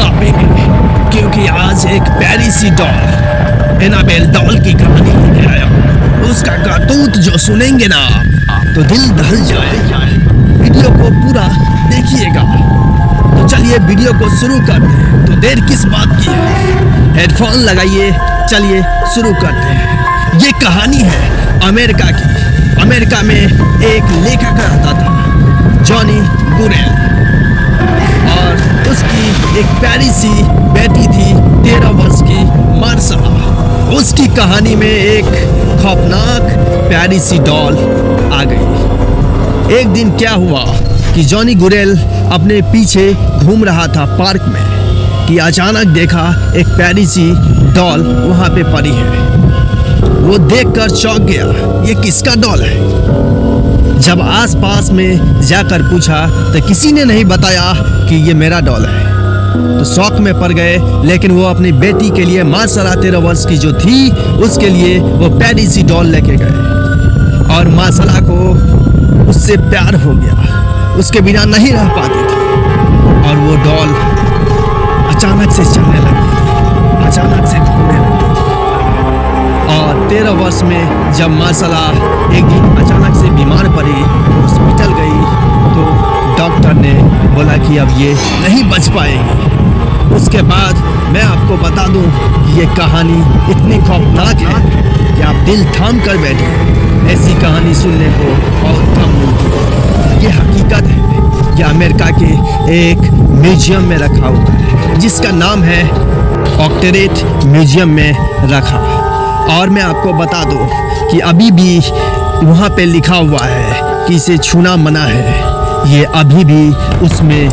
छापेंगे, क्योंकि आज एक प्यारी सी डॉल, एनाबेल डॉल की कहानी लेके आया हूं। उसका करतूत जो सुनेंगे ना तो दिल दहल जाए। वीडियो को पूरा देखिएगा। तो चलिए वीडियो को शुरू करते हैं। तो देर किस बात की है, हेडफोन लगाइए, चलिए शुरू करते हैं। ये कहानी है अमेरिका की। अमेरिका में एक लेखक रहता था, जॉनी गुरेल, और उसकी एक प्यारी सी बेटी थी 13 वर्ष की, मार्सला। उसकी कहानी में एक खौफनाक प्यारी सी डॉल आ गई। एक दिन क्या हुआ कि जॉनी गुरेल अपने पीछे घूम रहा था पार्क में कि अचानक देखा एक प्यारी सी डॉल वहां पे पड़ी है। वो देखकर चौंक गया, ये किसका डॉल है। जब आसपास में जाकर पूछा तो किसी ने नहीं बताया कि ये मेरा डॉल है। तो शौक में पड़ गए, लेकिन वो अपनी बेटी के लिए, मार्सला 13 वर्ष की जो थी, उसके लिए वो प्यारी सी डॉल लेके गए। और मार्सला को उससे प्यार हो गया, उसके बिना नहीं रह पाती थी। और वो डॉल अचानक से चलने लगी थी, अचानक से घूमने लगी थी। और 13 वर्ष में जब मार्सला एक दिन अचानक से बीमार पड़ी, हॉस्पिटल गई, तो डॉक्टर ने बोला कि अब ये नहीं बच पाएगी। उसके बाद मैं आपको बता दूं कि ये कहानी इतनी खौफनाक है कि आप दिल थाम कर बैठे। ऐसी कहानी सुनने को और कम मिलती है। ये हकीकत है। ये अमेरिका के एक म्यूजियम में रखा हुआ है, जिसका नाम है ऑक्टरेट म्यूजियम में रखा। और मैं आपको बता दूं कि अभी भी वहाँ पे लिखा हुआ है कि इसे छूना मना है। ये अभी भी उसमें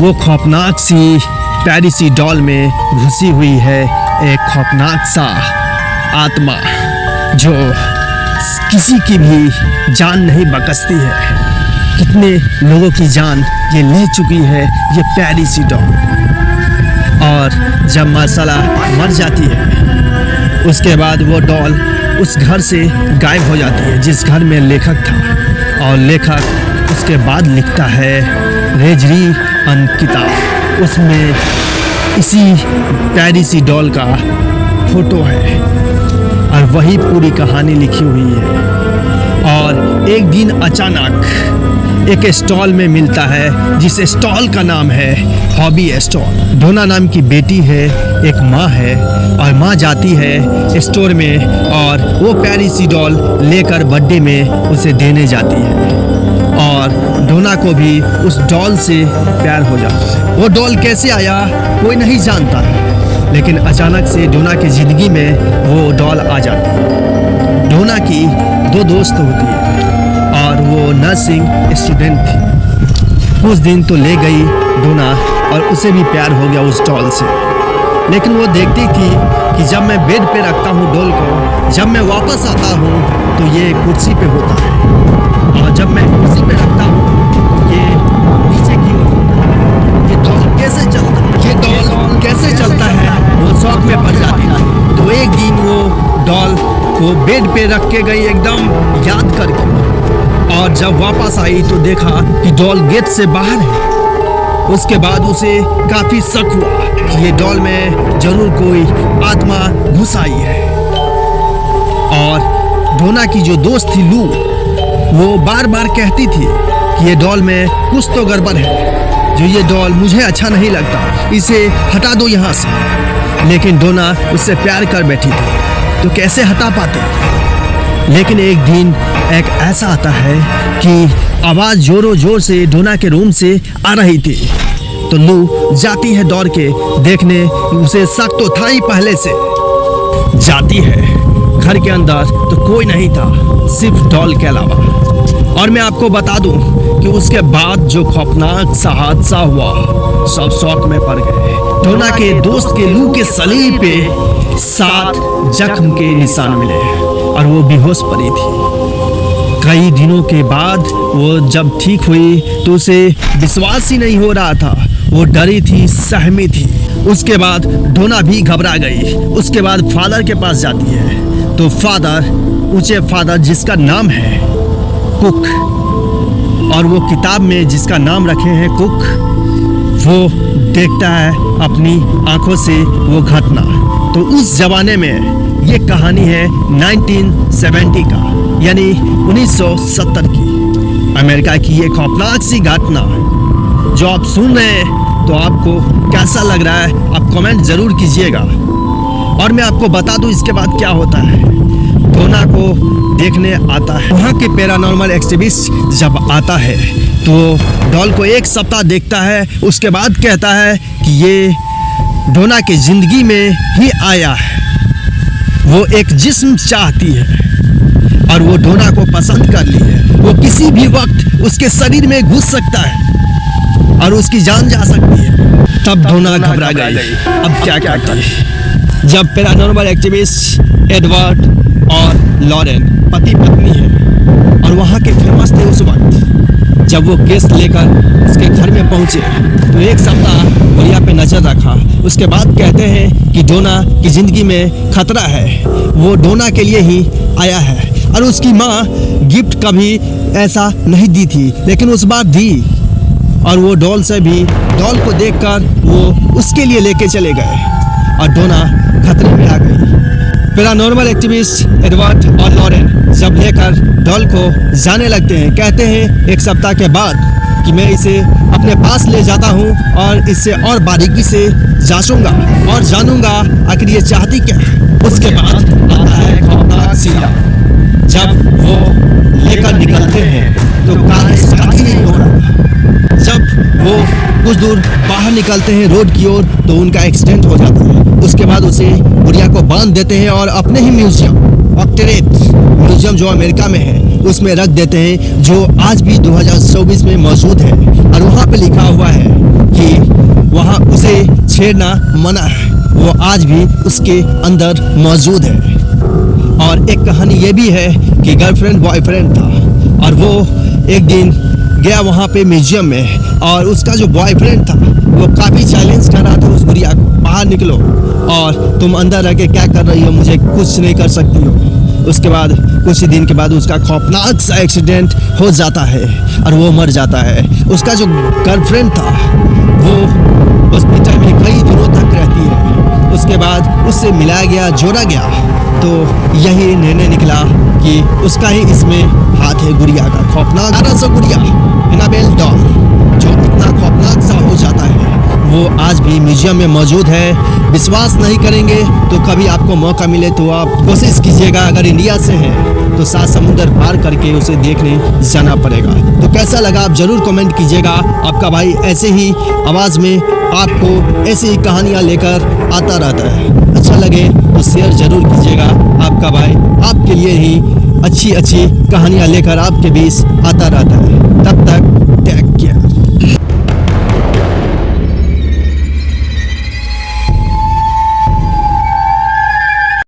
वो खौफनाक सी प्यारी सी डॉल में घुसी हुई है, एक खौफनाक सा आत्मा जो किसी की भी जान नहीं बकसती है। कितने लोगों की जान ये ले चुकी है, ये प्यारी सी डॉल। और जब मार्सला मर जाती है, उसके बाद वो डॉल उस घर से गायब हो जाती है जिस घर में लेखक था। और लेखक उसके बाद लिखता है रेजरी अन किताब, उसमें इसी प्यारी सी डॉल का फोटो है और वही पूरी कहानी लिखी हुई है। और एक दिन अचानक एक स्टॉल में मिलता है, जिस स्टॉल का नाम है हॉबी स्टॉल। डोना नाम की बेटी है, एक माँ है, और माँ जाती है स्टोर में और वो प्यारी सी डॉल लेकर बर्थडे में उसे देने जाती है। और डोना को भी उस डॉल से प्यार हो जाता है। वो डॉल कैसे आया कोई नहीं जानता, लेकिन अचानक से डोना की ज़िंदगी में वो डॉल आ जाती है। डोना की 2 दोस्त होती है और वो नर्सिंग स्टूडेंट थी। कुछ दिन तो ले गई डोना और उसे भी प्यार हो गया उस डॉल से। लेकिन वो देखती थी कि जब मैं बेड पे रखता हूँ डॉल को, जब मैं वापस आता हूँ तो ये कुर्सी पे होता है, और जब मैं कुर्सी पे रखता हूँ तो ये नीचे की ओर होता है। ये डॉल कैसे चलता है, ये डॉल कैसे चलता है, वो शौक में पड़ जाती थी। तो एक दिन वो डॉल को बेड पे रख के गई एकदम याद करके, और जब वापस आई तो देखा कि डॉल गेट से बाहर है। उसके बाद उसे काफ़ी शक हुआ कि ये डॉल में जरूर कोई आत्मा घुस आई है। और डोना की जो दोस्त थी लू, वो बार बार कहती थी कि ये डॉल में कुछ तो गड़बड़ है, जो ये डॉल मुझे अच्छा नहीं लगता, इसे हटा दो यहाँ से। लेकिन डोना उससे प्यार कर बैठी थी, तो कैसे हटा पाते। लेकिन एक दिन एक ऐसा आता है कि आवाज़ जोरों जोर से डोना के रूम से आ रही थी। तो लू जाती है दौड़ के देखने, उसे शक तो था ही पहले से। जाती है घर के अंदर तो कोई नहीं था, सिर्फ डॉल के अलावा। और मैं आपको बता दूं कि उसके बाद जो खौफनाक सा हादसा हुआ, सब शौक में पड़ गए। डोना के दोस्त के लू के शरीर पे 7 जख्म के निशान मिले और वो बेहोश पड़ी थी। कई दिनों के बाद वो जब ठीक हुई तो उसे विश्वास ही नहीं हो रहा था। वो डरी थी, सहमी थी। उसके बाद डोना भी घबरा गई। उसके बाद फादर के पास जाती है तो फादर, ऊंचे फादर जिसका नाम है कुक, और वो किताब में जिसका नाम रखे हैं कुक, वो देखता है अपनी आंखों से वो घटना। तो उस जमाने में ये कहानी है 1970 का, यानी 1970 की अमेरिका की एक खौफनाक सी घटना जो आप सुन रहे हैं। तो आपको कैसा लग रहा है आप कमेंट जरूर कीजिएगा। और मैं आपको बता दूं इसके बाद क्या होता है। डोना को देखने आता है वहाँ के पैरानॉर्मल एक्टिविस्ट, जब आता है तो डॉल को एक सप्ताह देखता है। उसके बाद कहता है कि ये डोना की जिंदगी में ही आया है। वो एक जिस्म चाहती है और वो डोना को पसंद कर ली है। वो किसी भी वक्त उसके शरीर में घुस सकता है और उसकी जान जा सकती है। तब डोना घबरा गई। अब क्या करता है? जब पैरानॉर्मल एक्टिविस्ट एडवर्ड और लॉरेन पति पत्नी है और वहाँ के फेमस थे उस वक्त, जब वो केस लेकर उसके घर में पहुँचे तो एक सप्ताह गुड़िया पे नजर रखा। उसके बाद कहते हैं कि डोना की जिंदगी में खतरा है, वो डोना के लिए ही आया है। और उसकी माँ गिफ्ट कभी ऐसा नहीं दी थी, लेकिन उस बार दी। और वो डॉल से भी, डॉल को देखकर वो उसके लिए लेके चले गए और डोना खतरे में आ गई। पैरानॉर्मल एक्टिविस्ट एडवर्ड और लॉरेन जब लेकर डॉल को जाने लगते हैं, कहते हैं एक सप्ताह के बाद कि मैं इसे अपने पास ले जाता हूँ और इससे और बारीकी से जांचूंगा और जानूंगा आखिर ये चाहती क्या। उसके बाद आता है खौफनाक सीन। जब वो लेकर निकलते हैं तो कार स्टार्ट ही नहीं हो रहा। जब वो कुछ दूर बाहर निकलते हैं रोड की ओर तो उनका एक्सीडेंट हो जाता है। उसके बाद उसे गुड़िया को बांध देते हैं और अपने ही म्यूजियम, ऑक्टेरेट म्यूजियम जो अमेरिका में है, उसमें रख देते हैं, जो आज भी 2024 में मौजूद है। और वहाँ पे लिखा हुआ है कि वहाँ उसे छेड़ना मना है। वो आज भी उसके अंदर मौजूद है। और एक कहानी ये भी है कि गर्लफ्रेंड बॉयफ्रेंड था और वो एक दिन गया वहाँ पे म्यूजियम में और उसका जो बॉयफ्रेंड था वो काफ़ी चैलेंज कर रहा था उस गुड़िया को, बाहर निकलो और तुम अंदर रह के क्या कर रही हो, मुझे कुछ नहीं कर सकती हो। उसके बाद कुछ दिन के बाद उसका खौफनाक सा एक्सीडेंट हो जाता है और वो मर जाता है। उसका जो गर्लफ्रेंड था वो हॉस्पिटल में कई दिनों तक रहती है। उसके बाद उससे मिलाया गया, जोड़ा गया, तो यही निर्णय निकला कि उसका ही इसमें हाथ है। गुड़िया का खौफनाक 1800 गुड़िया एनाबेल डॉल जो इतना खौफनाक सा हो जाता है, वो आज भी म्यूजियम में मौजूद है। विश्वास नहीं करेंगे तो कभी आपको मौका मिले तो आप कोशिश कीजिएगा। अगर इंडिया से है तो 7 समुंदर पार करके उसे देखने जाना पड़ेगा। तो कैसा लगा आप जरूर कमेंट कीजिएगा। आपका भाई ऐसे ही आवाज़ में आपको ऐसी ही कहानियाँ लेकर आता रहता है। अच्छा लगे तो शेयर जरूर कीजिएगा। आपका भाई आपके लिए ही अच्छी अच्छी कहानियाँ लेकर आपके बीच आता रहता है। तब तक